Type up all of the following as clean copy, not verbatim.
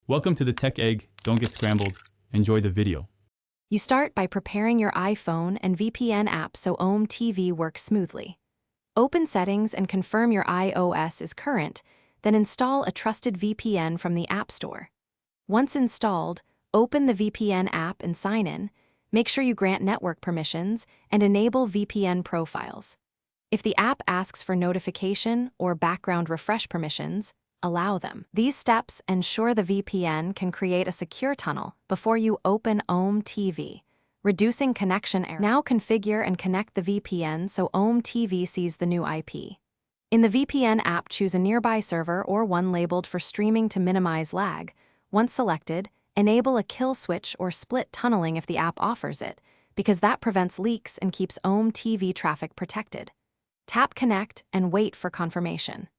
Welcome to the Tech Egg. Don't get scrambled. Enjoy the video. You start by preparing your iPhone and VPN app so Ome TV works smoothly. Open Settings and confirm your iOS is current, then install a trusted VPN from the App Store. Once installed, open the VPN app and sign in. Make sure you grant network permissions and enable VPN profiles. If the app asks for notification or background refresh permissions, allow them. These steps ensure the VPN can create a secure tunnel before you open Ome TV, reducing connection error. Now configure and connect the VPN so Ome TV sees the new IP. In the VPN app, choose a nearby server or one labeled for streaming to minimize lag. Once selected, enable a kill switch or split tunneling if the app offers it, because that prevents leaks and keeps Ome TV traffic protected. Tap Connect and wait for confirmation.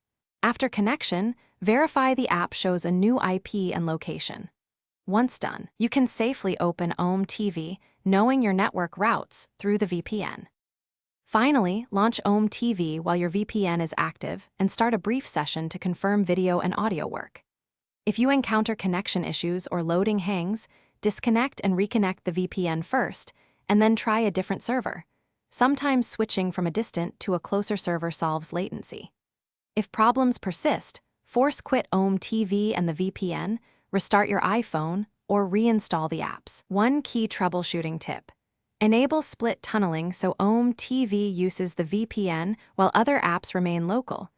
After connection, verify the app shows a new IP and location. Once done, you can safely open Ome TV, knowing your network routes through the VPN. Finally, launch Ome TV while your VPN is active and start a brief session to confirm video and audio work. If you encounter connection issues or loading hangs, disconnect and reconnect the VPN first, and then try a different server. Sometimes switching from a distant to a closer server solves latency. If problems persist, force quit Ome TV and the VPN, restart your iPhone, or reinstall the apps. One key troubleshooting tip: enable split tunneling so Ome TV uses the VPN while other apps remain local.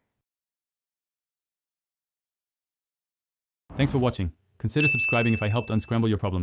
Thanks for watching. Consider subscribing if I helped unscramble your problems.